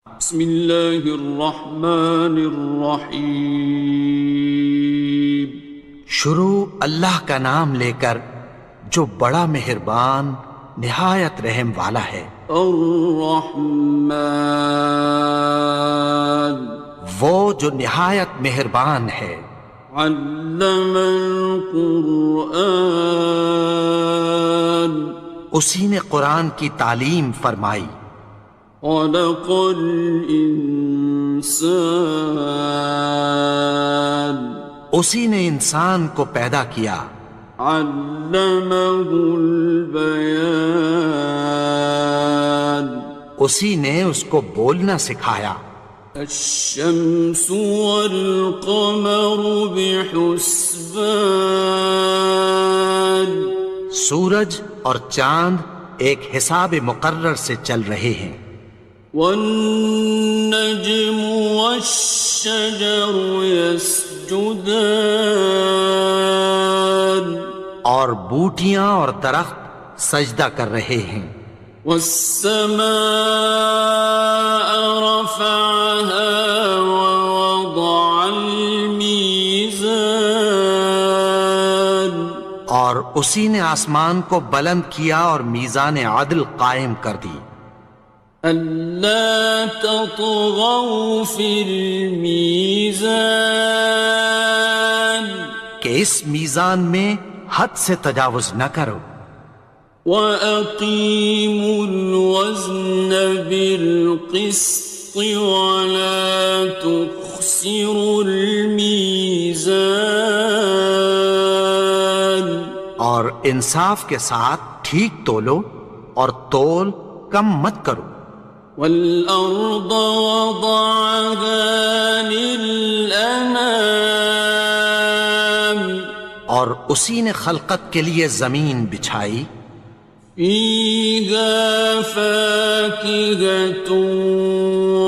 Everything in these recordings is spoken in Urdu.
بسم اللہ الرحمن الرحیم۔ شروع اللہ کا نام لے کر جو بڑا مہربان نہایت رحم والا ہے۔ الرحمن، وہ جو نہایت مہربان ہے۔ علم القرآن، اسی نے قرآن کی تعلیم فرمائی۔ خلق الانسان، اسی نے انسان کو پیدا کیا۔ علمہ البیان، اسی نے اس کو بولنا سکھایا۔ الشمس والقمر بحسبان، سورج اور چاند ایک حساب مقرر سے چل رہے ہیں۔ والنجم والشجر يسجدان، اور بوٹیاں اور درخت سجدہ کر رہے ہیں۔ والسماء رفعها ووضع الميزان، اور اسی نے آسمان کو بلند کیا اور میزان عدل قائم کر دی۔ ألا تطغوا في الميزان، کہ اس میزان میں حد سے تجاوز نہ کرو۔ وَأَقِيمُوا الْوَزْنَ بِالْقِسْطِ وَلَا تُخْسِرُوا الْمِيزَانَ، اور انصاف کے ساتھ ٹھیک تولو اور تول کم مت کرو۔ وَالْأَرْضَ وَضَعَهَا لِلْأَنَامِ، اور اسی نے خلقت کے لیے زمین بچھائی۔ فِيهَا فَاكِهَةٌ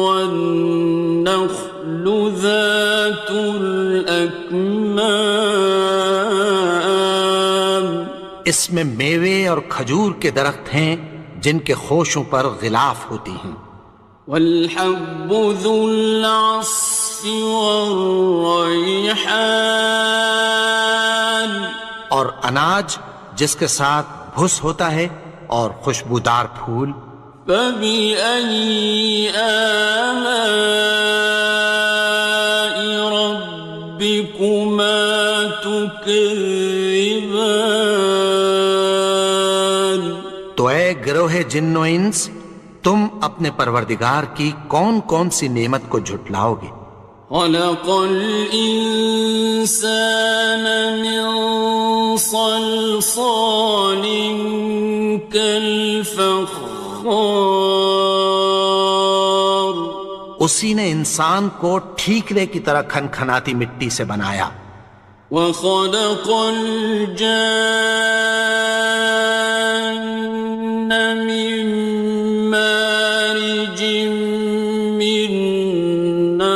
وَالنَّخْلُ ذَاتُ الْأَكْمَامِ، اس میں میوے اور کھجور کے درخت ہیں جن کے خوشوں پر غلاف ہوتی ہیں۔ وَالْحَبُّ ذُو الْعَصْفِ وَالرَّيْحَانِ، اور اناج جس کے ساتھ بھس ہوتا ہے اور خوشبودار پھول۔ فَبِأَيِّ آلَاءِ رَبِّكُمَا تُكَذِّبَانِ، تو اے گروہ جن و انس، تم اپنے پروردگار کی کون کون سی نعمت کو جھٹلاؤ گے؟ خَلَقَ الْإِنسَانَ مِنْ صَلْصَالٍ كَالْفَخَّارِ، اسی نے انسان کو ٹھیکرے کی طرح کھنکھناتی مٹی سے بنایا۔ وَخَلَقَ الْجَانَّ مِن مَّارِجٍ مِّن نَّارٍ،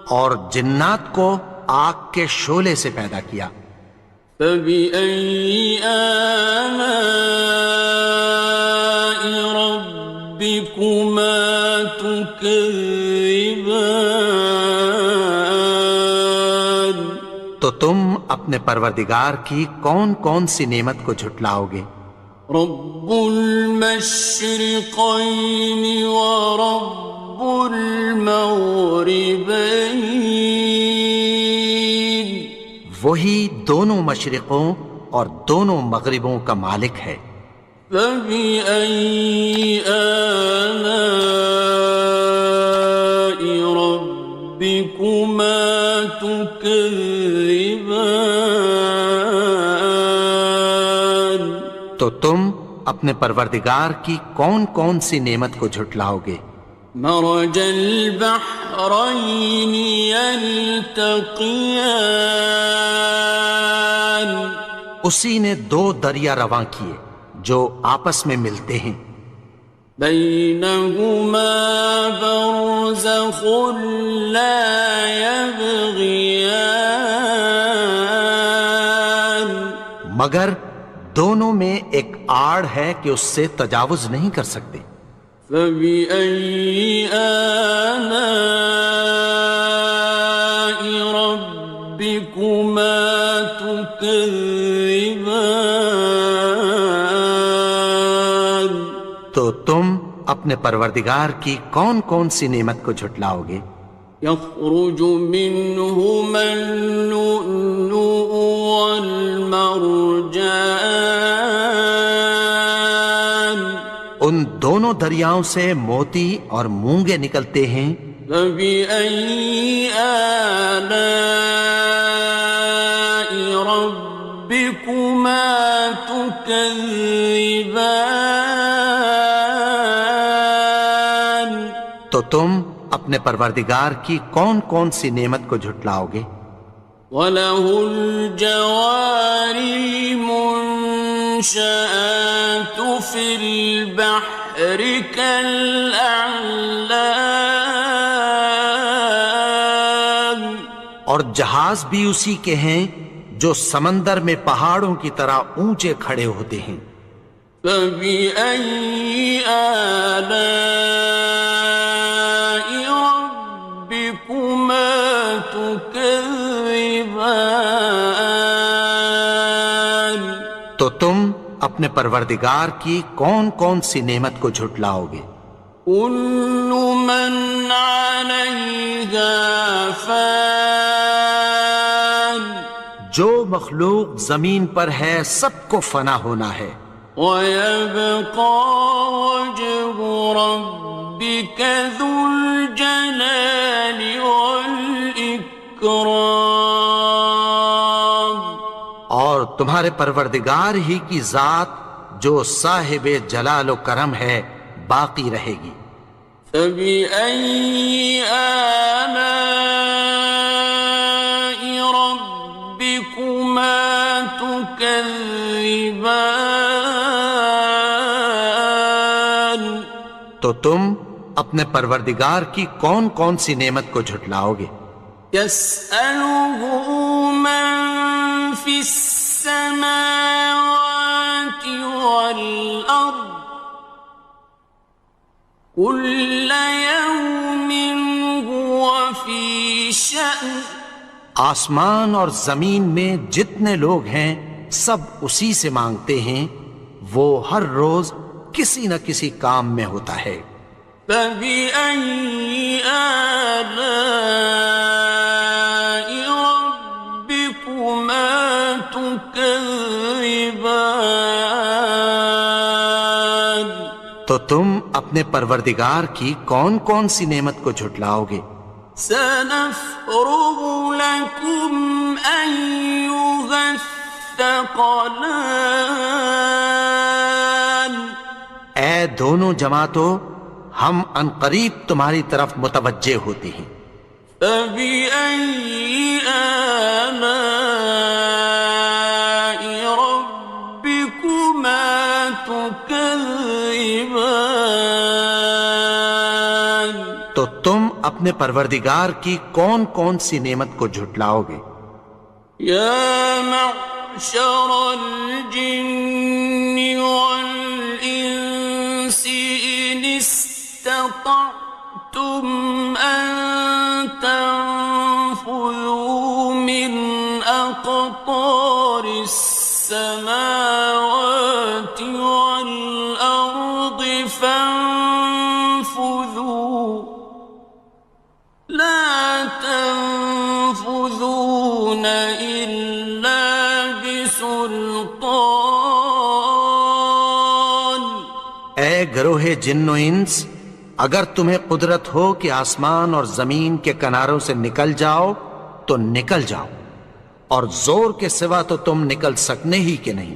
اور جنات کو آگ کے شعلے سے پیدا کیا۔ فَبِأَيِّ آلَاءِ رَبِّكُمَا تُكَذِّبَانِ، تو تم اپنے پروردگار کی کون کون سی نعمت کو جھٹلاؤ گے؟ رب المشرقين ورب المغربين، وہی دونوں مشرقوں اور دونوں مغربوں کا مالک ہے۔ فبأي آلاء ربكما تكذبان، تو تم اپنے پروردگار کی کون کون سی نعمت کو جھٹلاؤ گے؟ مرج البحرين يلتقيان، اسی نے دو دریا رواں کیے جو آپس میں ملتے ہیں۔ بينهما برزخ لا يبغيان، مگر دونوں میں ایک آڑ ہے کہ اس سے تجاوز نہیں کر سکتے. فبأي آلاء ربكما تكذبان. تو تم اپنے پروردگار کی کون کون سی نعمت کو جھٹلاؤ گے؟ يخرج منهما اللؤلؤ والمرجان. ان دونوں دریاؤں سے موتی اور مونگے نکلتے ہیں. فبأي آلاء ربكما تكذبان. تو تم اپنے پروردگار کی کون کون سی نعمت کو جھٹلاؤ گے؟ وَلَهُ الْجَوَارِ الْمُنشَآتُ فِي الْبَحْرِ كَالْأَعْلَامِ. اور جہاز بھی اسی کے ہیں جو سمندر میں پہاڑوں کی طرح اونچے کھڑے ہوتے ہیں. فَبِأَيِّ آلَاءِ رَبِّكُمَا تُكَذِّبَانِ. تو تم اپنے پروردگار کی کون کون سی نعمت کو جھٹلاؤ گے؟ كُلُّ مَنْ عَلَيْهَا فَانٍ. جو مخلوق زمین پر ہے سب کو فنا ہونا ہے. وَيَبْقَى وَجْهُ رَبِّكَ ذُو الْجَلَالِ وَالْإِكْرَامِ. اور تمہارے پروردگار ہی کی ذات جو صاحب جلال و کرم ہے باقی رہے گی. فَبِأَيِّ آلَاءِ رَبِّكُمَا تُكَذِّبَانِ. تو تم اپنے پروردگار کی کون کون سی نعمت کو جھٹلاؤ گے؟ يَسْأَلُهُ مَن فِي السَّمَاوَاتِ وَالْأَرْضِ كُلَّ يَوْمٍ هُوَ فِي شَأْنٍ. آسمان اور زمین میں جتنے لوگ ہیں سب اسی سے مانگتے ہیں، وہ ہر روز کسی نہ کسی کام میں ہوتا ہے. فَبِأَيِّ آلَاءِ رَبِّكُمَا تُكَذِّبَانِ. تو تم اپنے پروردگار کی کون کون سی نعمت کو جھٹلاؤ گے؟ سَنَفْرُغُ لَكُمْ أَيُّهَ الثَّقَلَانِ. اے دونوں جماعتوں، ہم عنقریب تمہاری طرف متوجہ ہوتے ہیں. فَبِأَيِّ آلَاءِ رَبِّكُمَا تُكَذِّبَانِ. تو تم اپنے پروردگار کی کون کون سی نعمت کو جھٹلاؤ گے؟ يَا مَعْشَرَ الْجِنِّ وَالْإِنسِ إِنِ اسْتَطَعْتُمْ أَن تَنفُذُوا مِنْ أَقْطَارِ السَّمَاوَاتِ وَالْأَرْضِ فَانفُذُوا لَا تَنفُذُونَ إِلَّا بِسُلْطَانٍ. اے گروہ جن و انس، اگر تمہیں قدرت ہو کہ آسمان اور زمین کے کناروں سے نکل جاؤ تو نکل جاؤ، اور زور کے سوا تو تم نکل سکنے ہی کہ نہیں.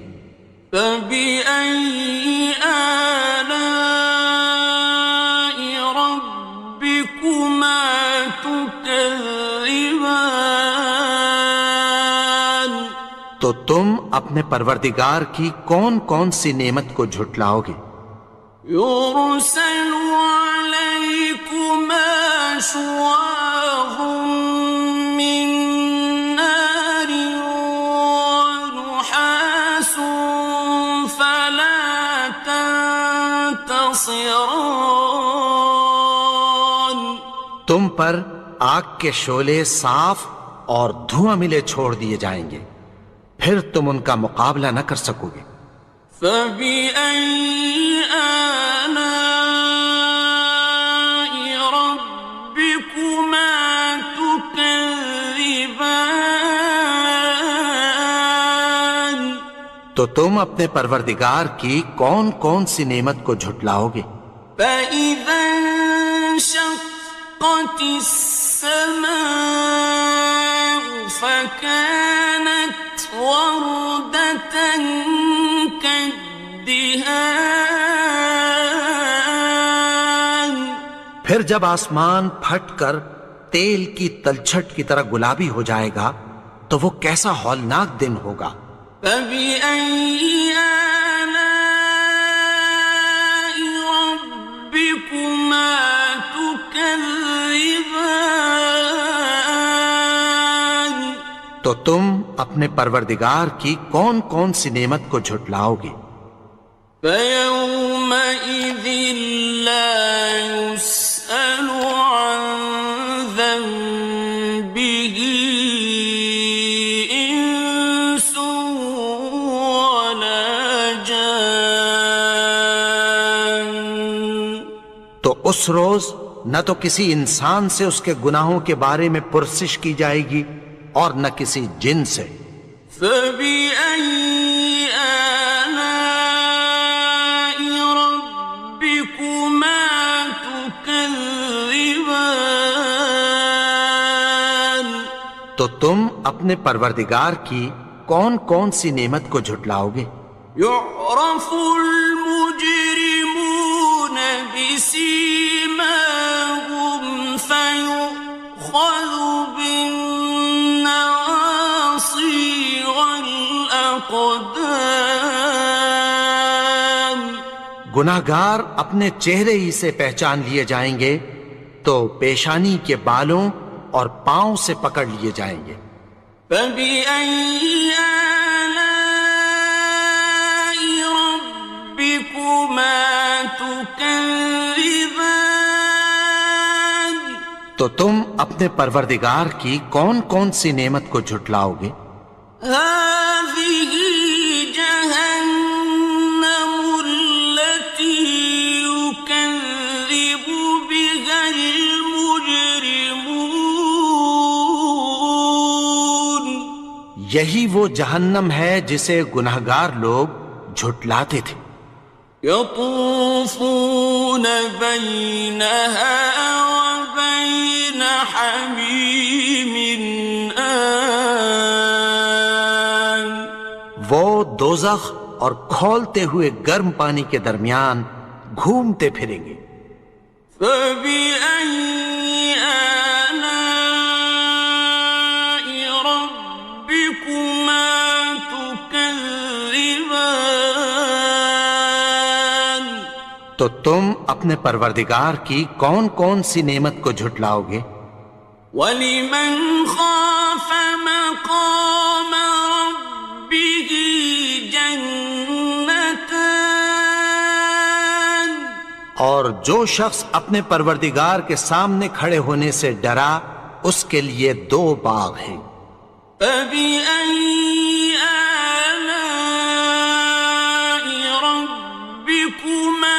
فَبِأَيِّ آلَاءِ رَبِّكُمَا تُكَذِّبَانِ. تو تم اپنے پروردگار کی کون کون سی نعمت کو جھٹلاؤ گے؟ يُرْسَلُ عَلَيْكُمَا شُوَاظٌ مِّن نَّارٍ وَنُحَاسٌ تنتصران تم پر آگ کے شعلے صاف اور دھواں ملے چھوڑ دیے جائیں گے، پھر تم ان کا مقابلہ نہ کر سکو گے۔ فبأي آلاء ربكما تكذبان تو تم اپنے پروردگار کی کون کون سی نعمت کو جھٹلاؤ گے؟ فإذا انشقت السماء فكانت وردة كالدهان پھر جب آسمان پھٹ کر تیل کی تلچھٹ کی طرح گلابی ہو جائے گا تو وہ کیسا ہولناک دن ہوگا۔ فبأي آلاء ربكما تكذبان تو تم اپنے پروردگار کی کون کون سی نعمت کو جھٹلاؤ گے؟ فيومئذ لا يسأل عن ذنبه إنس ولا جان تو اس روز نہ تو کسی انسان سے اس کے گناہوں کے بارے میں پرسش کی جائے گی اور نہ کسی جن سے۔ فبأي آلاء ربكما تكذبان تو تم اپنے پروردگار کی کون کون سی نعمت کو جھٹلاؤ گے؟ يعرف المجرمون بسيماهم فيؤخذ بالنواصي والأقدام گناہگار اپنے چہرے ہی سے پہچان لیے جائیں گے تو پیشانی کے بالوں اور پاؤں سے پکڑ لیے جائیں گے۔ فبأي آلاء ربكما تكذبان تو تم اپنے پروردگار کی کون کون سی نعمت کو جھٹلاؤ گے؟ هذه جهنم التي يكذب بها المجرمون یہی وہ جہنم ہے جسے گناہگار لوگ جھٹلاتے تھے۔ يطوفون بينها وبين حميم آن وہ دوزخ اور کھولتے ہوئے گرم پانی کے درمیان گھومتے پھریں گے۔ فبأي آلاء ربكما تكذبان تو تم اپنے پروردگار کی کون کون سی نعمت کو جھٹلاؤ گے؟ وَلِمَنْ خَافَ مَقَامَ رَبِّهِ جَنَّتَانِ اور جو شخص اپنے پروردگار کے سامنے کھڑے ہونے سے ڈرا اس کے لیے دو باغ ہیں۔ فَبِأَيِّ آلَاءِ رَبِّكُمَا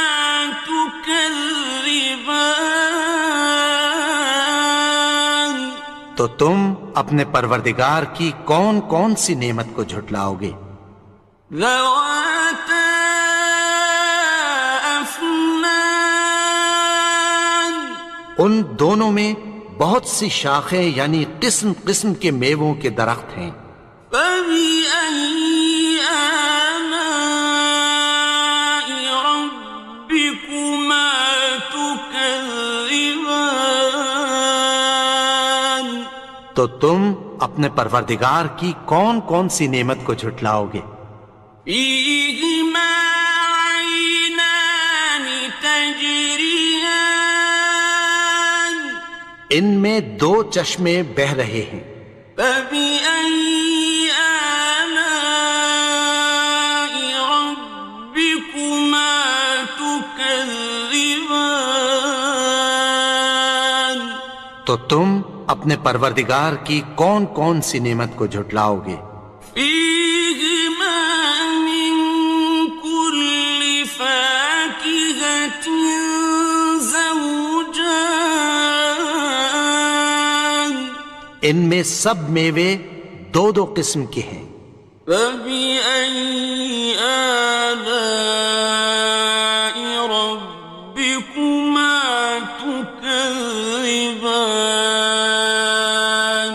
تُكَذِّبَانِ تو تم اپنے پروردگار کی کون کون سی نعمت کو جھٹلاؤ گے؟ ذَوَاتَا أَفْنَانٍ ان دونوں میں بہت سی شاخیں یعنی قسم قسم کے میووں کے درخت ہیں۔ فَبِأَيِّ آلَاءِ رَبِّكُمَا تُكَذِّبَانِ تو تم اپنے پروردگار کی کون کون سی نعمت کو جھٹلاؤ گے؟ فِيهِمَا عَيْنَانِ تَجْرِيَانِ ان میں دو چشمے بہہ رہے ہیں۔ فَبِأَيِّ آلَاءِ رَبِّكُمَا تُكَذِّبَانِ تو تم اپنے پروردگار کی کون کون سی نعمت کو جھٹلاؤ گے؟ فیہما من کل فاکہۃ زوجان، ان میں سب میوے دو دو قسم کے ہیں۔ فبأي آلاء ربكما تكذبان،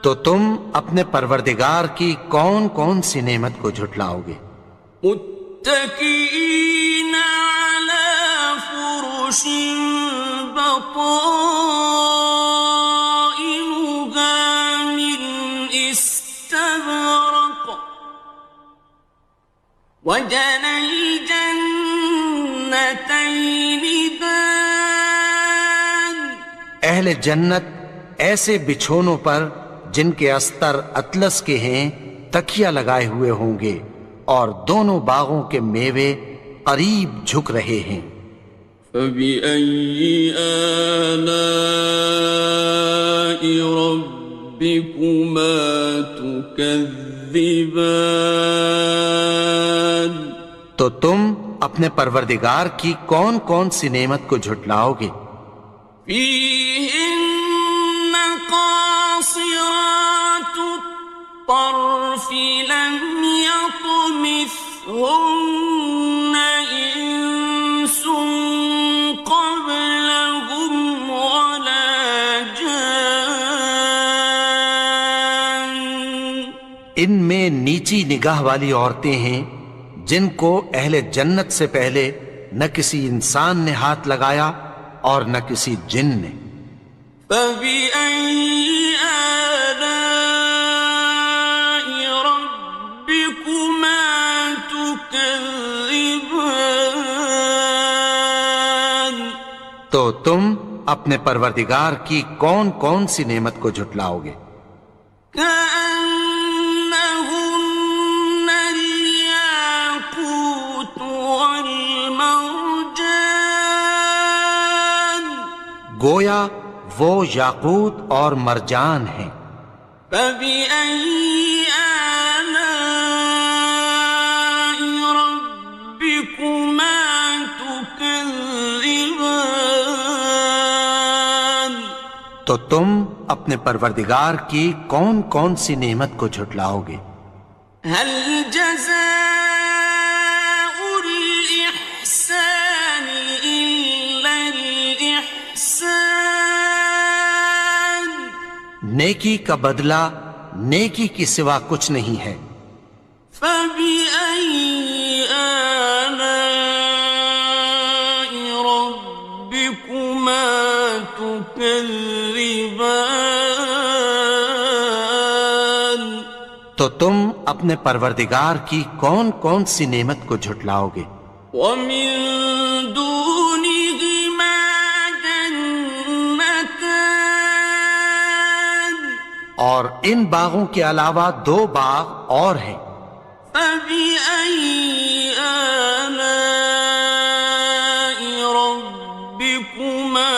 تو تم اپنے پروردگار کی کون کون سی نعمت کو جھٹلاؤ گے؟ متكئين على فرش بطائنها من استبرق، وجنى الجنتين دان، اہل جنت ایسے بچھونوں پر جن کے استر اطلس کے ہیں تکیہ لگائے ہوئے ہوں گے، اور دونوں باغوں کے میوے قریب جھک رہے ہیں۔ فبأي آلاء ربكما تكذبان، تو تم اپنے پروردگار کی کون کون سی نعمت کو جھٹلاؤ گے؟ فيهن قاصرات الطرف لم يطمثهن إنس قبلهم ولا جان، ان میں نیچی نگاہ والی عورتیں ہیں جن کو اہل جنت سے پہلے نہ کسی انسان نے ہاتھ لگایا اور نہ کسی جن نے۔ فبأي آلاء ربكما تكذبان، تو تم اپنے پروردگار کی کون کون سی نعمت کو جھٹلاؤ گے؟ كأنهن الياقوت والمرجان، گویا وہ یاقوت اور مرجان ہیں۔ فبأي آلاء ربكما تكذبان، تو تم اپنے پروردگار کی کون کون سی نعمت کو جھٹلاؤ گے؟ هل جزاء الإحسان إلا الإحسان، نیکی کا بدلہ نیکی کی سوا کچھ نہیں ہے۔ فبأي آلاء ربكما تكذبان، تو تم اپنے پروردگار کی کون کون سی نعمت کو جھٹلاؤ گے؟ ومن دونهما جنتان، اور ان باغوں کے علاوہ دو باغ اور ہیں۔ فبأي آلاء ربكما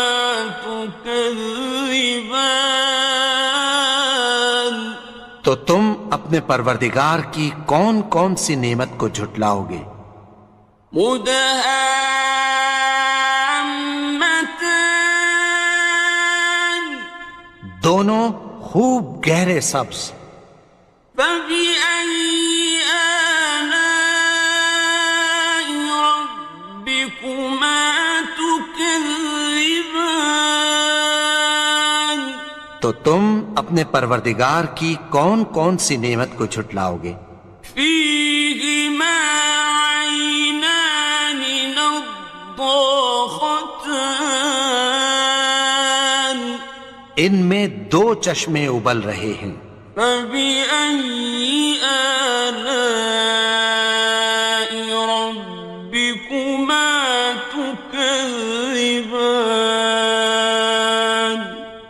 تكذبان، تو تم اپنے پروردگار کی کون کون سی نعمت کو جھٹلاؤ گے؟ مدهامتان، دونوں خوب گہرے سبز۔ فبأي آلاء ربكما تكذبان، تو تم اپنے پروردگار کی کون کون سی نعمت کو جھٹلاؤ گے؟ فيهما عينان نضاختان، ان میں دو چشمے ابل رہے ہیں۔ فبأي آلاء ربكما تكذبان،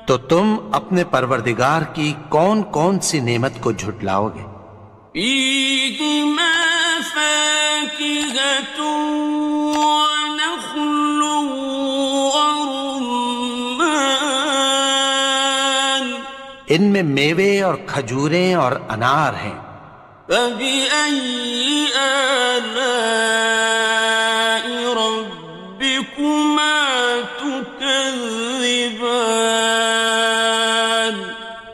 تو تم اپنے پروردگار کی کون کون سی نعمت کو جھٹلاؤ گے؟ فيهما فاكهة ونخل ورمان، ان میں میوے اور کھجوریں اور انار ہیں۔ فبأي آلاء ربكما تكذبان؟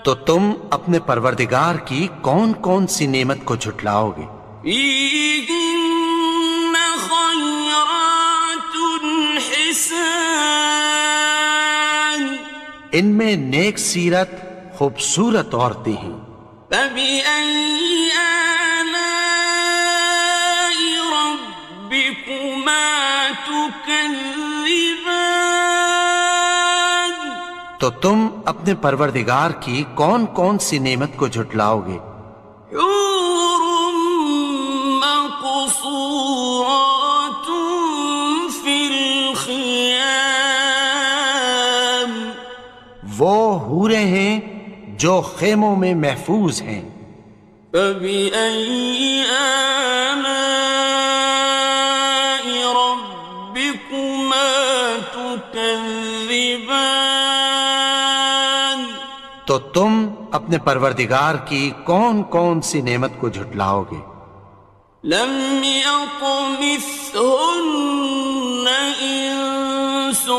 تو تم اپنے پروردگار کی کون کون سی نعمت کو جھٹلاؤ گے؟ فيهن خيرات حسان، ان میں نیک سیرت خوبصورت عورتیں ہیں۔ فبأي آلاء ربكما تكذبان؟ تو تم اپنے پروردگار کی کون کون سی نعمت کو جھٹلاؤ گے؟ حور مقصورات في الخيام، وہ حوریں ہیں جو خیموں میں محفوظ ہیں۔ فبأي آلاء ربكما تكذبان؟ تو تم اپنے پروردگار کی کون کون سی نعمت کو جھٹلاؤ گے؟ لم يطمثهن إنس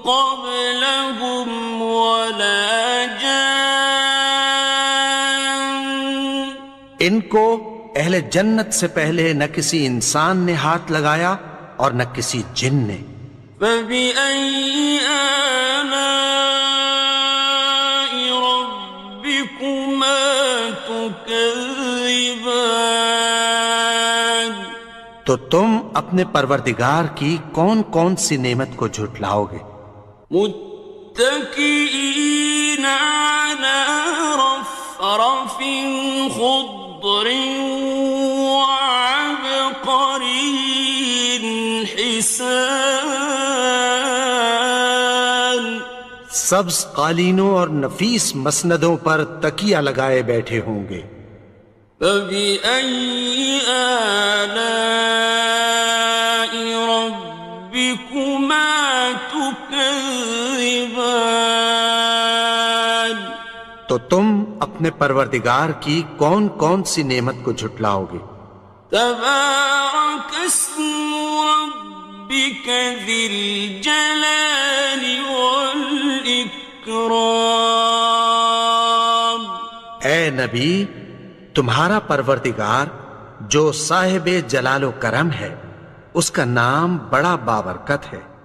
قبلهم ولا جان، ان کو اہل جنت سے پہلے نہ کسی انسان نے ہاتھ لگایا اور نہ کسی جن نے۔ فبأي آلاء ربكما تكذبان؟ تو تم اپنے پروردگار کی کون کون سی نعمت کو جھٹلاؤ گے؟ متكئين على رفرف خضر وعبقري حسان، سبز قالینوں اور نفیس مسندوں پر تکیہ لگائے بیٹھے ہوں گے۔ فبأي آلاء ربكما تكذبان؟ تو تم اپنے پروردگار کی کون کون سی نعمت کو جھٹلاؤ گے؟ تبارك اسم ربك ذي الجلال والإكرام۔ اے نبی، تمہارا پروردگار جو صاحب جلال و کرم ہے، اس کا نام بڑا بابرکت ہے۔